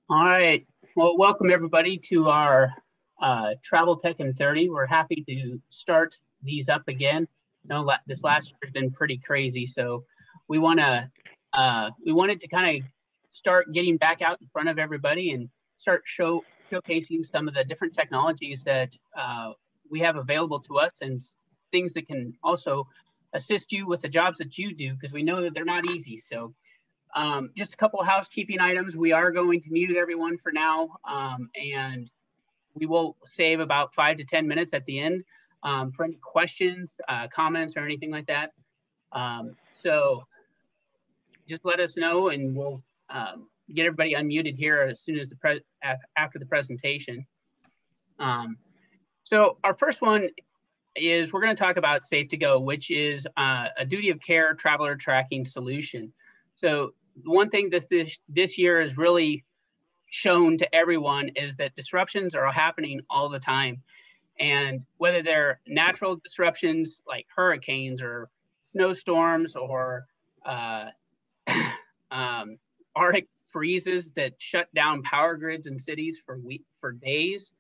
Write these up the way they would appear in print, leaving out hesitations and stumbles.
All right. Well, welcome everybody to our Travel Tech in 30. We're happy to start these up again. This last year has been pretty crazy, so we wanted to kind of start getting back out in front of everybody and start showcasing some of the different technologies that we have available to us and things that can also assist you with the jobs that you do, because we know that they're not easy. So just a couple of housekeeping items. We are going to mute everyone for now, and we will save about 5 to 10 minutes at the end for any questions, comments, or anything like that. So just let us know, and we'll get everybody unmuted here as soon as after the presentation. So our first one is we're going to talk about SafeToGo, which is a duty of care traveler tracking solution. So one thing that this year has really shown to everyone is that disruptions are happening all the time. And whether they're natural disruptions like hurricanes or snowstorms or Arctic freezes that shut down power grids in cities for days,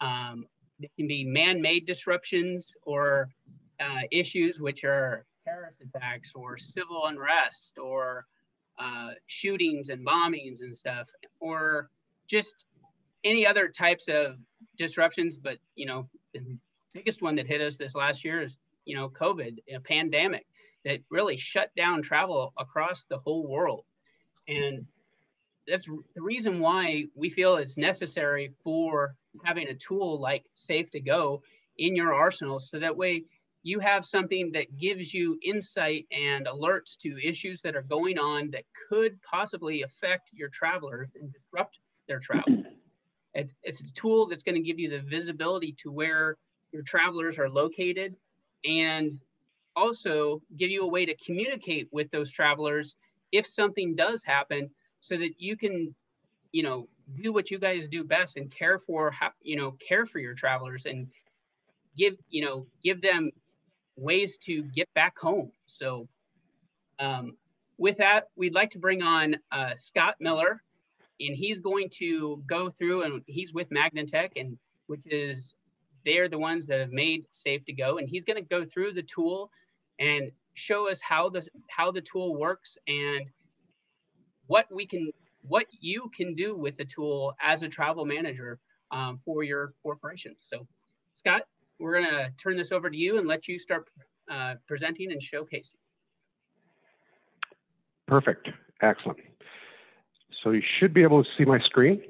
it can be man-made disruptions or issues which are terrorist attacks or civil unrest or shootings and bombings and stuff, or just any other types of disruptions. But, the biggest one that hit us this last year is, COVID, a pandemic that really shut down travel across the whole world. And that's the reason why we feel it's necessary for having a tool like SafeToGo in your arsenal, so that way you have something that gives you insight and alerts to issues that are going on that could possibly affect your travelers and disrupt their travel. It's a tool that's going to give you the visibility to where your travelers are located, and also give you a way to communicate with those travelers if something does happen, so that you can, do what you guys do best and care for your travelers and give them ways to get back home. So with that, we'd like to bring on Scott Miller, and he's going to go through, and he's with Magnatech, and they're the ones that have made SafeToGo, and he's going to go through the tool and show us how the tool works and what you can do with the tool as a travel manager for your corporation. So Scott, we're going to turn this over to you and let you start presenting and showcasing. Perfect. Excellent. So you should be able to see my screen.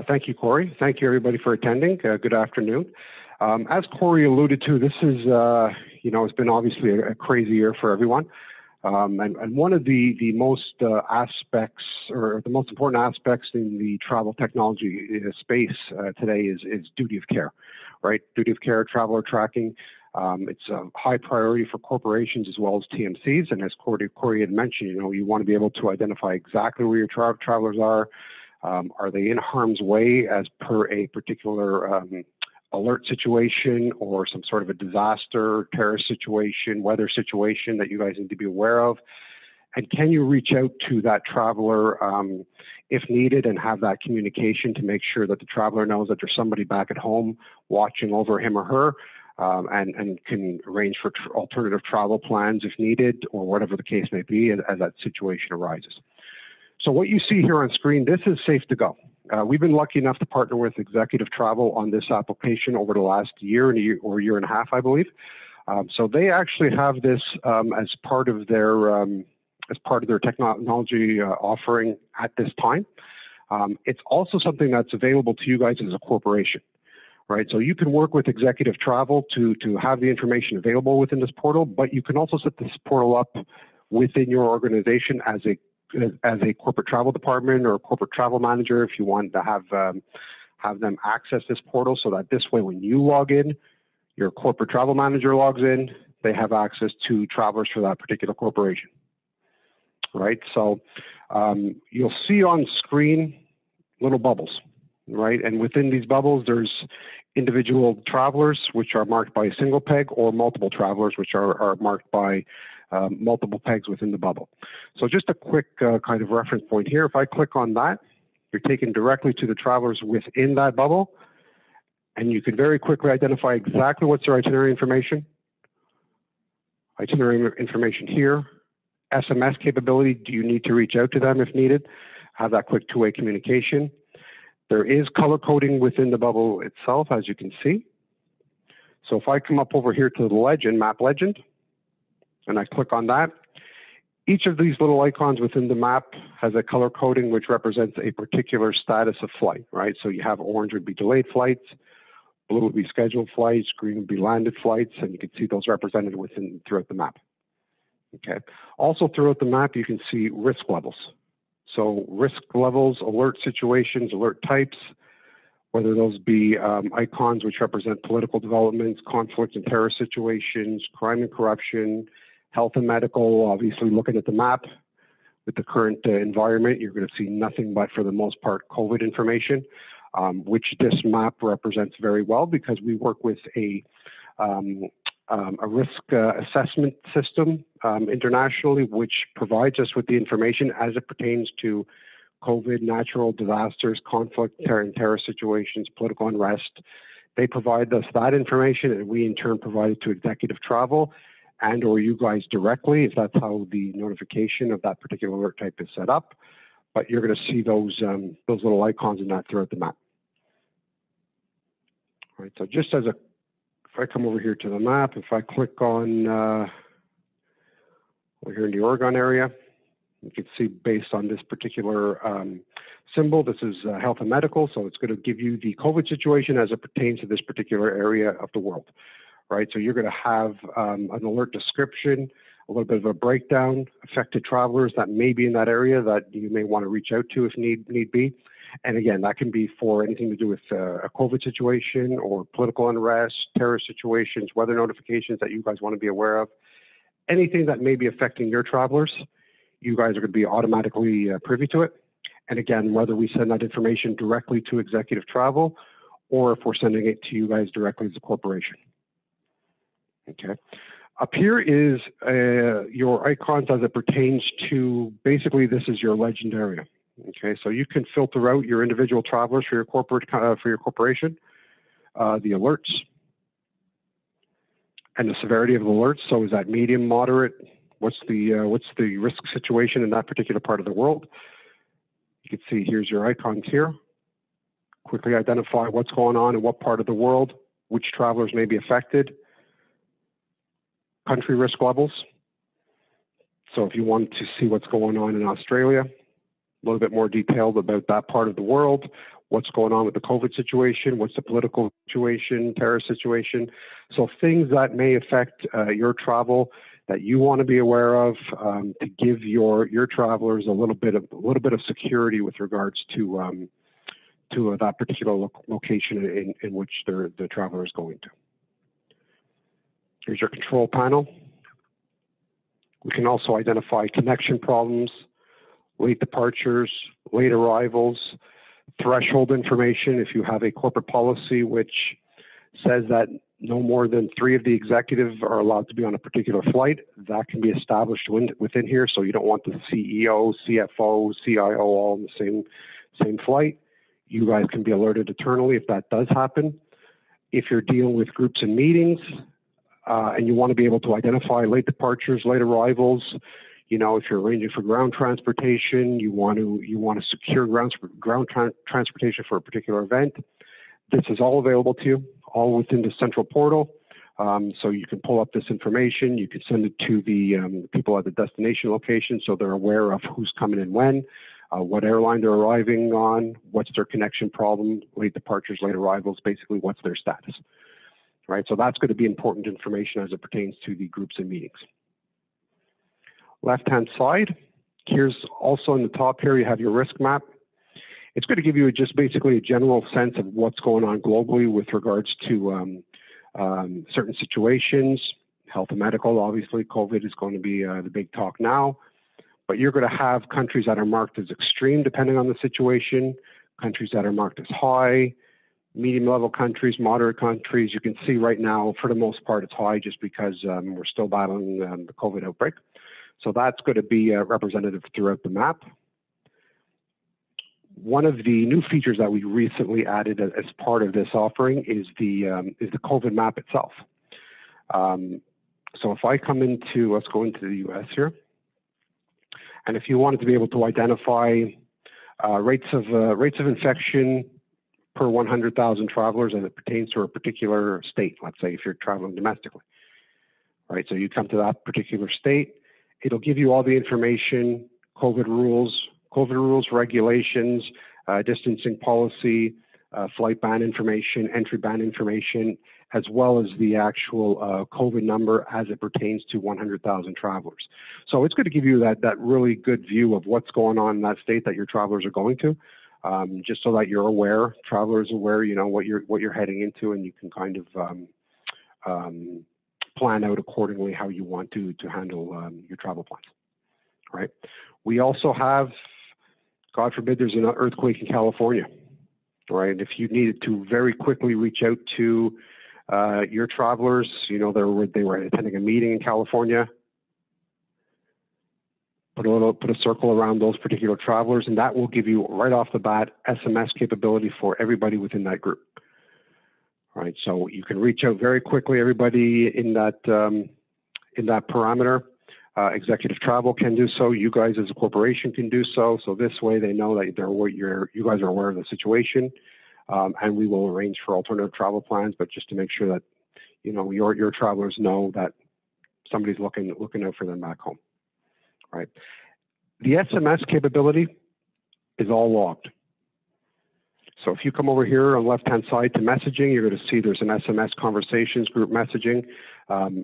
Thank you, Corey. Thank you, everybody, for attending. Good afternoon. As Corey alluded to, this is, it's been obviously a crazy year for everyone. And one of the most aspects, or the most important aspects in the travel technology space today is duty of care, right? Duty of care, traveler tracking. It's a high priority for corporations as well as TMCs. And as Corey had mentioned, you want to be able to identify exactly where your travelers are. Are they in harm's way as per a particular alert situation or some sort of a disaster, terrorist situation, weather situation that you guys need to be aware of? And can you reach out to that traveler if needed and have that communication to make sure that the traveler knows that there's somebody back at home watching over him or her, and can arrange for alternative travel plans if needed, or whatever the case may be as that situation arises. So what you see here on screen, this is SafeToGo. We've been lucky enough to partner with Executive Travel on this application over the last year and a half, I believe. So they actually have this as part of their technology offering at this time. It's also something that's available to you guys as a corporation, right? So you can work with Executive Travel to have the information available within this portal, but you can also set this portal up within your organization as a corporate travel department or a corporate travel manager if you want to have them access this portal, so that this way when you log in, your corporate travel manager logs in, they have access to travelers for that particular corporation, right? So you'll see on screen little bubbles, right? And within these bubbles, there's individual travelers, which are marked by a single peg, or multiple travelers, which are marked by multiple pegs within the bubble. So just a quick kind of reference point here. If I click on that, you're taken directly to the travelers within that bubble, and you can very quickly identify exactly what's their itinerary information. Itinerary information here. SMS capability, do you need to reach out to them if needed? Have that quick two-way communication. There is color coding within the bubble itself, as you can see. So if I come up over here to the legend, map legend, and I click on that, each of these little icons within the map has a color coding which represents a particular status of flight, right? So you have orange would be delayed flights, blue would be scheduled flights, green would be landed flights, and you can see those represented throughout the map. Okay. Also throughout the map, you can see risk levels. So risk levels, alert situations, alert types, whether those be icons which represent political developments, conflict and terror situations, crime and corruption, health and medical. Obviously, looking at the map with the current environment, you're going to see nothing but, for the most part, COVID information, which this map represents very well because we work with a risk assessment system internationally, which provides us with the information as it pertains to COVID, natural disasters, conflict, terror situations, political unrest. They provide us that information, and we in turn provide it to executive travel and or you guys directly, if that's how the notification of that particular alert type is set up. But you're going to see those little icons in that throughout the map. All right, so just as a, if I come over here to the map, if I click on, we're here in the Oregon area, you can see based on this particular symbol, this is health and medical, so it's going to give you the COVID situation as it pertains to this particular area of the world, right? So you're going to have an alert description, a little bit of a breakdown, affected travelers that may be in that area that you may want to reach out to if need be. And again, that can be for anything to do with a COVID situation or political unrest, terror situations, weather notifications that you guys want to be aware of. Anything that may be affecting your travelers, you guys are going to be automatically privy to it. And again, whether we send that information directly to executive travel or if we're sending it to you guys directly as a corporation. Okay. Up here is your icons as it pertains to, basically this is your legend area. Okay, so you can filter out your individual travelers for your corporation, the alerts, and the severity of the alerts. So is that medium, moderate? What's the risk situation in that particular part of the world? You can see here's your icons here. Quickly identify what's going on in what part of the world, which travelers may be affected, country risk levels. So if you want to see what's going on in Australia, a little bit more detailed about that part of the world, what's going on with the COVID situation, what's the political situation, terror situation. So things that may affect your travel that you want to be aware of to give your travelers a little bit of security with regards to that particular location in which the traveler is going to. Here's your control panel. We can also identify connection problems, late departures, late arrivals, threshold information. If you have a corporate policy which says that no more than 3 of the executives are allowed to be on a particular flight, that can be established within here. So you don't want the CEO, CFO, CIO all on the same flight. You guys can be alerted eternally if that does happen. If you're dealing with groups and meetings and you want to be able to identify late departures, late arrivals, you know, if you're arranging for ground transportation, you want to secure ground transportation for a particular event, this is all available to you, all within the central portal. So you can pull up this information. You can send it to the people at the destination location so they're aware of who's coming in when, what airline they're arriving on, what's their connection problem, late departures, late arrivals, basically what's their status. Right? So that's going to be important information as it pertains to the groups and meetings. Left-hand side, here's also in the top here, you have your risk map. It's going to give you just basically a general sense of what's going on globally with regards to certain situations. Health and medical, obviously, COVID is going to be the big talk now. But you're going to have countries that are marked as extreme, depending on the situation, countries that are marked as high, medium-level countries, moderate countries. You can see right now, for the most part, it's high just because we're still battling the COVID outbreak. So that's going to be representative throughout the map. one of the new features that we recently added as part of this offering is the COVID map itself. So if I come into, let's go into the US here, and if you wanted to be able to identify rates of infection per 100,000 travelers as it pertains to a particular state, let's say if you're traveling domestically, right? So you come to that particular state, it'll give you all the information, COVID rules, regulations, distancing policy, flight ban information, entry ban information, as well as the actual COVID number as it pertains to 100,000 travelers. So it's going to give you that really good view of what's going on in that state that your travelers are going to, just so that you're aware, travelers aware, you know, what you're heading into, and you can kind of plan out accordingly how you want to handle your travel plans. Right. We also have, God forbid, there's an earthquake in California. Right. If you needed to very quickly reach out to your travelers, you know, they were attending a meeting in California, put a circle around those particular travelers, and that will give you right off the bat SMS capability for everybody within that group. Right. So you can reach out very quickly, everybody in that parameter. Executive travel can do so. You guys as a corporation can do so. So this way they know that you guys are aware of the situation, and we will arrange for alternative travel plans. But just to make sure that, you know, your travelers know that somebody's looking out for them back home. Right. The SMS capability is all logged. So if you come over here on the left-hand side to messaging, you're going to see there's an SMS conversations group messaging.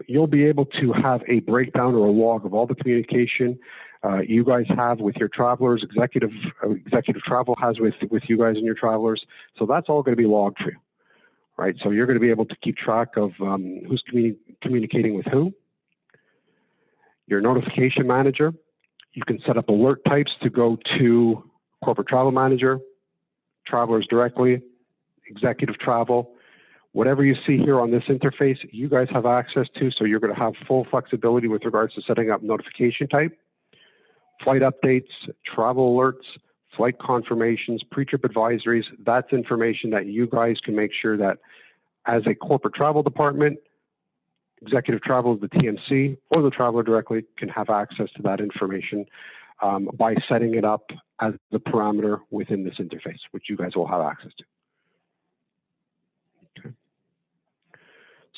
You'll be able to have a breakdown or a log of all the communication you guys have with your travelers, executive travel has with you guys and your travelers. So that's all going to be logged for you, right? So you're going to be able to keep track of who's communicating with who. Your notification manager, you can set up alert types to go to corporate travel manager, travelers directly, executive travel, whatever you see here on this interface, you guys have access to, so you're going to have full flexibility with regards to setting up notification type, flight updates, travel alerts, flight confirmations, pre-trip advisories. That's information that you guys can make sure that as a corporate travel department, executive travel, the TMC, or the traveler directly can have access to that information by setting it up as the parameter within this interface, which you guys will have access to. Okay.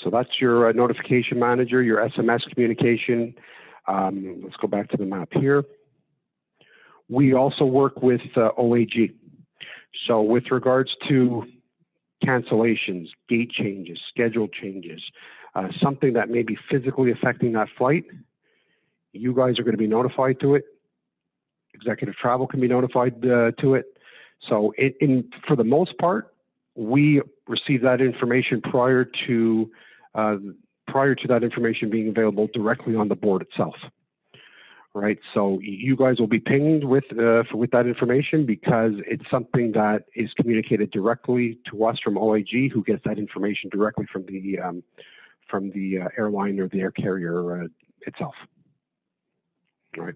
So that's your notification manager, your SMS communication. Let's go back to the map here. We also work with OAG. So with regards to cancellations, gate changes, schedule changes, something that may be physically affecting that flight, you guys are going to be notified to it. Executive travel can be notified to it. So for the most part, we receive that information prior to that information being available directly on the board itself. Right. So you guys will be pinged with that information because it's something that is communicated directly to us from OAG, who gets that information directly from the airline or the air carrier itself. All right.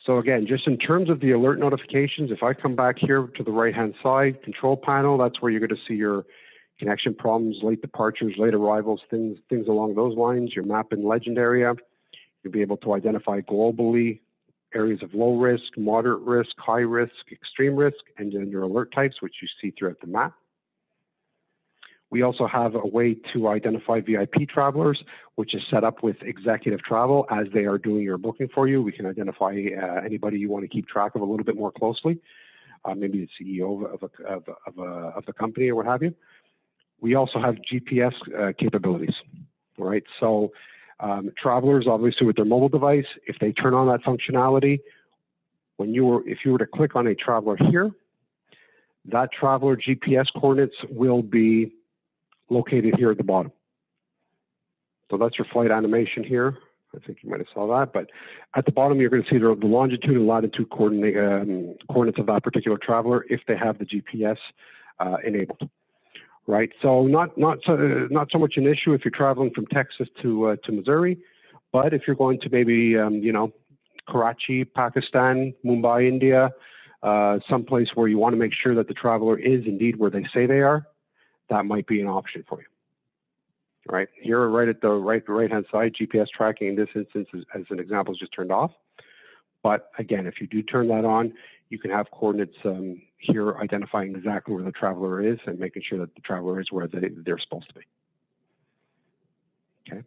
So again, just in terms of the alert notifications, if I come back here to the right-hand side, control panel, that's where you're going to see your connection problems, late departures, late arrivals, things along those lines, your map and legend area. You'll be able to identify globally areas of low risk, moderate risk, high risk, extreme risk, and then your alert types, which you see throughout the map. We also have a way to identify VIP travelers, which is set up with executive travel. As they are doing your booking for you, we can identify anybody you want to keep track of a little bit more closely, maybe the CEO of the company or what have you. We also have GPS capabilities, right? So travelers, obviously with their mobile device, if they turn on that functionality, if you were to click on a traveler here, that traveler GPS coordinates will be located here at the bottom. So that's your flight animation here. I think you might have saw that, but at the bottom, you're going to see the longitude and latitude coordinates of that particular traveler if they have the GPS enabled, right? So not so much an issue if you're traveling from Texas to Missouri, but if you're going to maybe, you know, Karachi, Pakistan, Mumbai, India, someplace where you want to make sure that the traveler is indeed where they say they are, that might be an option for you. Right here, right at the right-hand side, GPS tracking in this instance, as an example, is just turned off. But again, if you do turn that on, you can have coordinates here identifying exactly where the traveler is and making sure that the traveler is where they're supposed to be. Okay.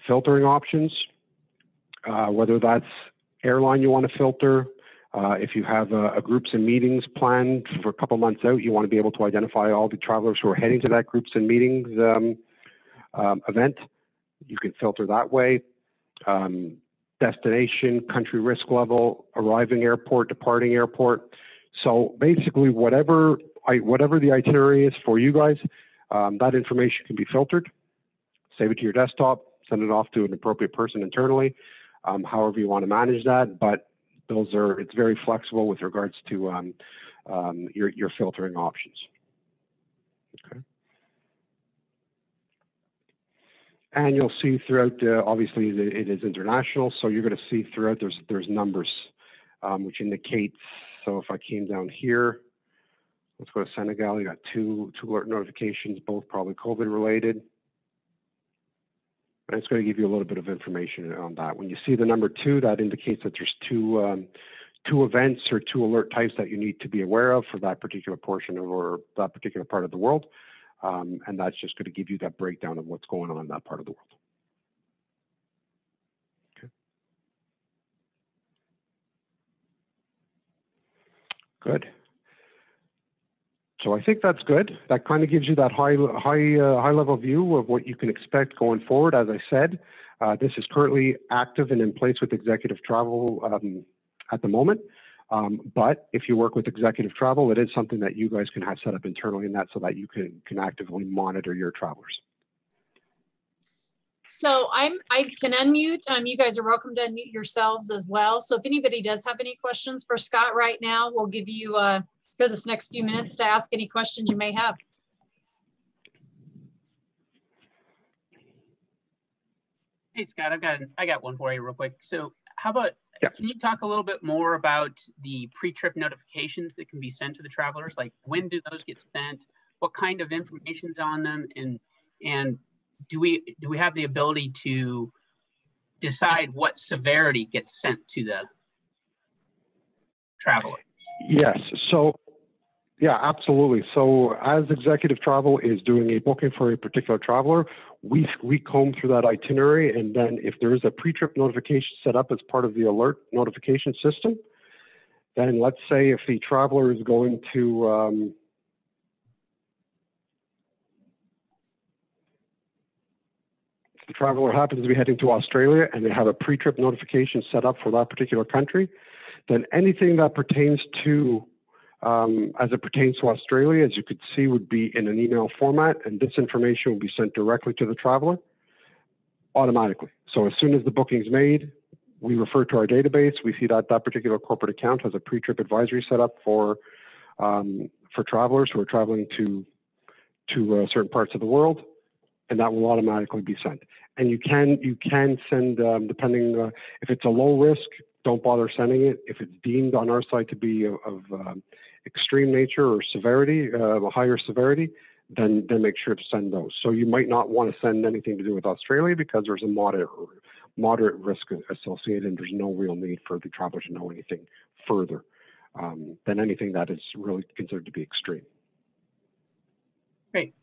Filtering options, whether that's airline you want to filter, if you have groups and meetings planned for a couple months out, you want to be able to identify all the travelers who are heading to that groups and meetings event. You can filter that way. Destination, country risk level, arriving airport, departing airport. So basically, whatever the itinerary is for you guys, that information can be filtered. Save it to your desktop, send it off to an appropriate person internally, however you want to manage that. But it's very flexible with regards to your filtering options. Okay. And you'll see throughout, obviously it is international, so you're going to see throughout there's numbers, which indicates, so if I came down here, let's go to Senegal, you got two alert notifications, both probably COVID related. And it's going to give you a little bit of information on that. When you see the number 2, that indicates that there's two events or 2 alert types that you need to be aware of for that particular portion or that particular part of the world. And that's just going to give you that breakdown of what's going on in that part of the world. Okay. Good. So I think that's good. That kind of gives you that high level view of what you can expect going forward. As I said, this is currently active and in place with executive travel at the moment. But if you work with executive travel, it is something that you guys can have set up internally in that so that you can actively monitor your travelers. So I can unmute. You guys are welcome to unmute yourselves as well. So if anybody does have any questions for Scott right now, we'll give you for this next few minutes to ask any questions you may have. Hey Scott, I got one for you real quick. So how about, yeah, can you talk a little bit more about the pre-trip notifications that can be sent to the travelers? Like when do those get sent? What kind of information's on them? And do we have the ability to decide what severity gets sent to the traveler? Yes. So yeah, absolutely. So as executive travel is doing a booking for a particular traveler, we comb through that itinerary, and then if there is a pre-trip notification set up as part of the alert notification system, then let's say if the traveler is going to the traveler happens to be heading to Australia and they have a pre-trip notification set up for that particular country, then anything that pertains to as it pertains to Australia, as you could see, would be in an email format, and this information will be sent directly to the traveler automatically. So as soon as the booking is made, we refer to our database. We see that that particular corporate account has a pre-trip advisory set up for travelers who are traveling to certain parts of the world, and that will automatically be sent. And you can send, depending if it's a low risk, don't bother sending it. If it's deemed on our side to be of extreme nature or severity, a higher severity, then make sure to send those. So you might not want to send anything to do with Australia because there's a moderate risk associated, and there's no real need for the traveler to know anything further than anything that is really considered to be extreme. Great.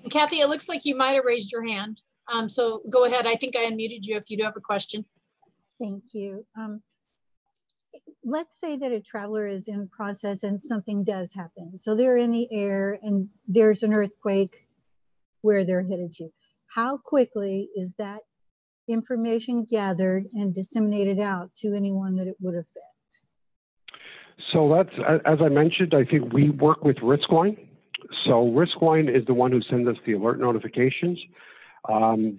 Kathy, it looks like you might have raised your hand. So go ahead. I think I unmuted you if you do have a question. Thank you. Let's say that a traveler is in process and something does happen. So they're in the air and there's an earthquake where they're headed to. How quickly is that information gathered and disseminated out to anyone that it would affect? So that's, as I mentioned, I think we work with Riskline. So Riskline is the one who sends us the alert notifications.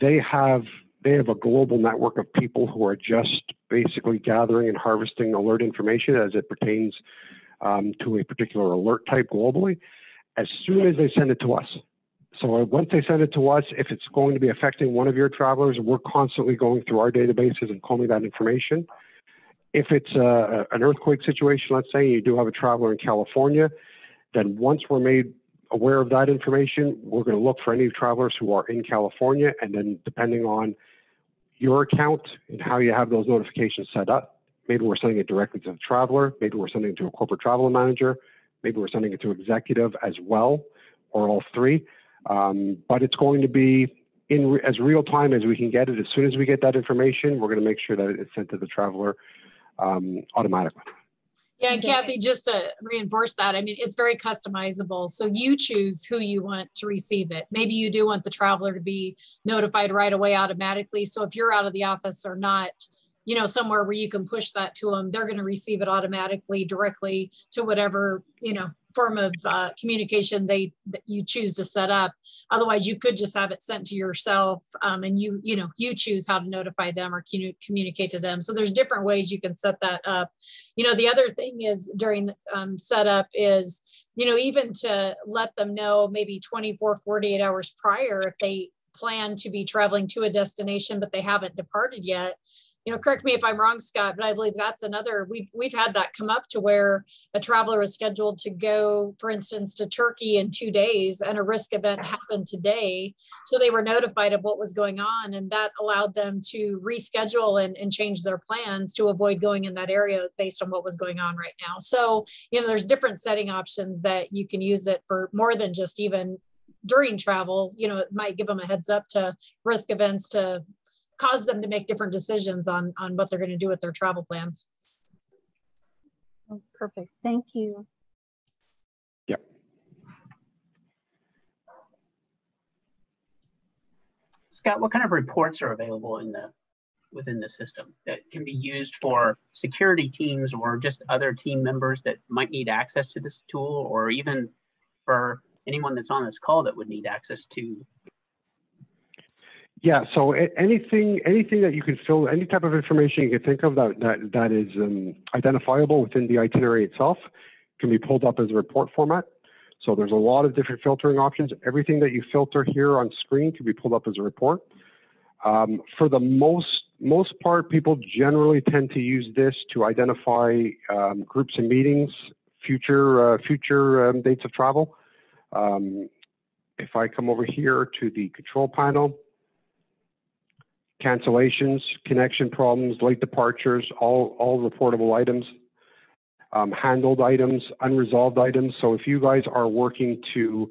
They have a global network of people who are just basically gathering and harvesting alert information as it pertains to a particular alert type globally, as soon as they send it to us. So once they send it to us, if it's going to be affecting one of your travelers, we're constantly going through our databases and combing that information. If it's an earthquake situation, let's say you do have a traveler in California, then once we're made aware of that information, we're going to look for any travelers who are in California, and then depending on your account and how you have those notifications set up, maybe we're sending it directly to the traveler, maybe we're sending it to a corporate travel manager, maybe we're sending it to executive as well, or all three. But it's going to be in as real time as we can get it. As soon as we get that information, we're going to make sure that it's sent to the traveler automatically. Yeah, and Kathy, just to reinforce that, I mean, it's very customizable. So you choose who you want to receive it. Maybe you do want the traveler to be notified right away automatically. So if you're out of the office or not, you know, somewhere where you can push that to them, they're going to receive it automatically directly to whatever, you know, form of communication that you choose to set up. Otherwise, you could just have it sent to yourself, and you choose how to notify them or communicate to them. So there's different ways you can set that up. You know, the other thing is during setup is, you know, even to let them know maybe 24, 48 hours prior if they plan to be traveling to a destination but they haven't departed yet. You know, correct me if I'm wrong, Scott, but I believe that's another, we've had that come up to where a traveler is scheduled to go, for instance, to Turkey in 2 days, and a risk event happened today. So they were notified of what was going on, and that allowed them to reschedule and change their plans to avoid going in that area based on what was going on right now. So, you know, there's different setting options that you can use it for more than just even during travel. You know, it might give them a heads up to risk events to cause them to make different decisions on what they're going to do with their travel plans. Oh, perfect. Thank you. Yep. Scott, what kind of reports are available within the system that can be used for security teams or just other team members that might need access to this tool, or even for anyone that's on this call that would need access to? Yeah, so anything that you can fill, any type of information you can think of that is identifiable within the itinerary itself can be pulled up as a report format. So there's a lot of different filtering options. Everything that you filter here on screen can be pulled up as a report. For the most part, people generally tend to use this to identify groups and meetings, future dates of travel. If I come over here to the control panel, cancellations, connection problems, late departures, all reportable items, handled items, unresolved items. So if you guys are working to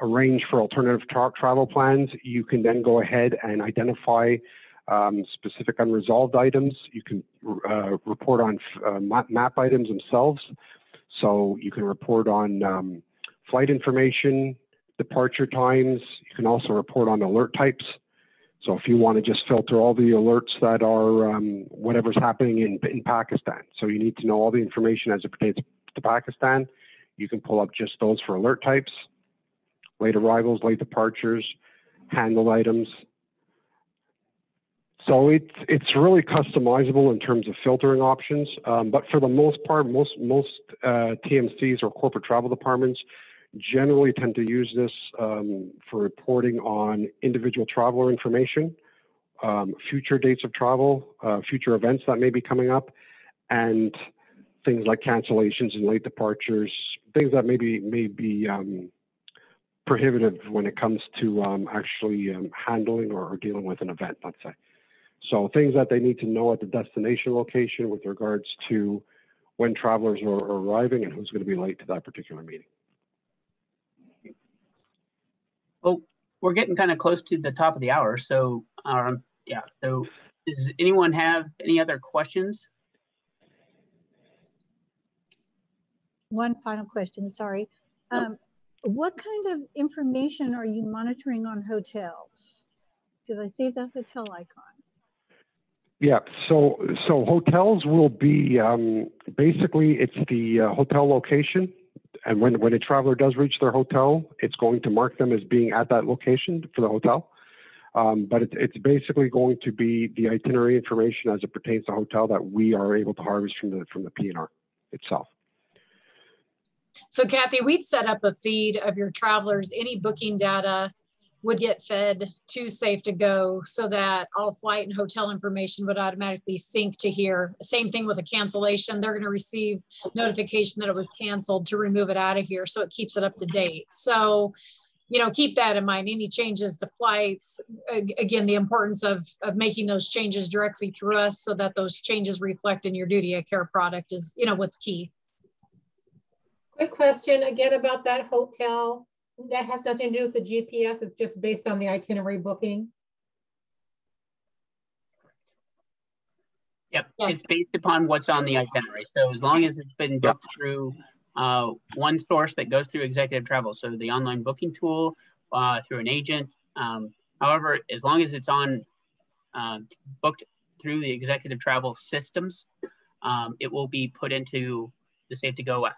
arrange for alternative travel plans, you can then go ahead and identify specific unresolved items. You can report on map items themselves. So you can report on flight information, departure times. You can also report on alert types. So if you want to just filter all the alerts that are whatever's happening in Pakistan, so you need to know all the information as it pertains to Pakistan, you can pull up just those for alert types, late arrivals, late departures, handled items. So it's really customizable in terms of filtering options, but for the most part, most TMCs or corporate travel departments generally tend to use this for reporting on individual traveler information, future dates of travel, future events that may be coming up, and things like cancellations and late departures, things that may be prohibitive when it comes to actually handling or dealing with an event, let's say. So things that they need to know at the destination location with regards to when travelers are arriving and who's going to be late to that particular meeting. Well, we're getting kind of close to the top of the hour. So yeah, so does anyone have any other questions? One final question, sorry. What kind of information are you monitoring on hotels? Because I see the hotel icon. Yeah, so hotels will be, basically it's the hotel location. And when a traveler does reach their hotel, it's going to mark them as being at that location for the hotel. But it's basically going to be the itinerary information as it pertains to hotel that we are able to harvest from the PNR itself. So Kathy, we'd set up a feed of your travelers, any booking data would get fed to SafeToGo so that all flight and hotel information would automatically sync to here. Same thing with a cancellation. They're going to receive notification that it was canceled to remove it out of here. So it keeps it up to date. So, you know, keep that in mind. Any changes to flights, again, the importance of making those changes directly through us so that those changes reflect in your duty of care product is, you know, what's key. Quick question again about that hotel. That has nothing to do with the GPS. It's just based on the itinerary booking. Yep, yeah. It's based upon what's on the itinerary. So as long as it's been booked through one source that goes through executive travel, so the online booking tool, through an agent. However, as long as it's on booked through the executive travel systems, it will be put into the SafeToGo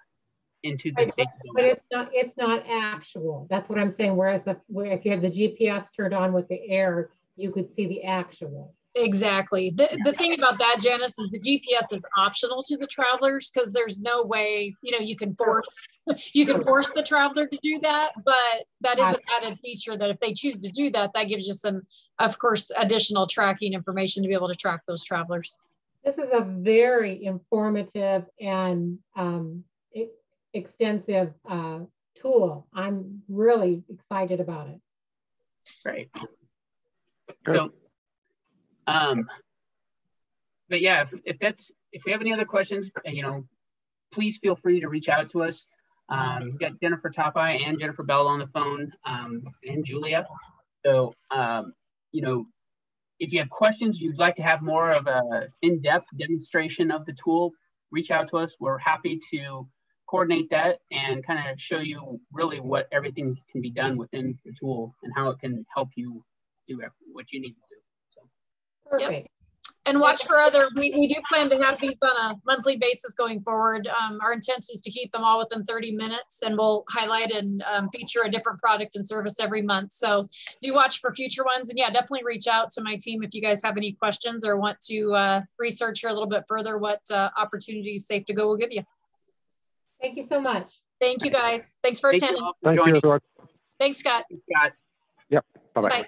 into the SafeToGo. But it's not actual. That's what I'm saying. Whereas if you have the GPS turned on with the air, you could see the actual. Exactly. The thing about that, Janice, is the GPS is optional to the travelers because there's no way, you know, you can force the traveler to do that, but that is an added feature that if they choose to do that, that gives you some, of course, additional tracking information to be able to track those travelers. This is a very informative and extensive tool. I'm really excited about it. Great. So, but yeah, if we have any other questions, you know, please feel free to reach out to us. We've got Jennifer Topai and Jennifer Bell on the phone, and Julia. So, you know, if you have questions, you'd like to have more of a in-depth demonstration of the tool, reach out to us. We're happy to coordinate that and kind of show you really what everything can be done within the tool and how it can help you do what you need to do. So. Perfect. Yep. And watch for other, we do plan to have these on a monthly basis going forward. Our intent is to keep them all within 30 minutes and we'll highlight and feature a different product and service every month. So do watch for future ones. And yeah, definitely reach out to my team if you guys have any questions or want to research here a little bit further what opportunities SafeToGo will give you. Thank you so much. Thank you guys. Thanks for attending. Thank you, everyone. Thanks, Scott. Thanks, Scott. Yep. Bye-bye. Bye.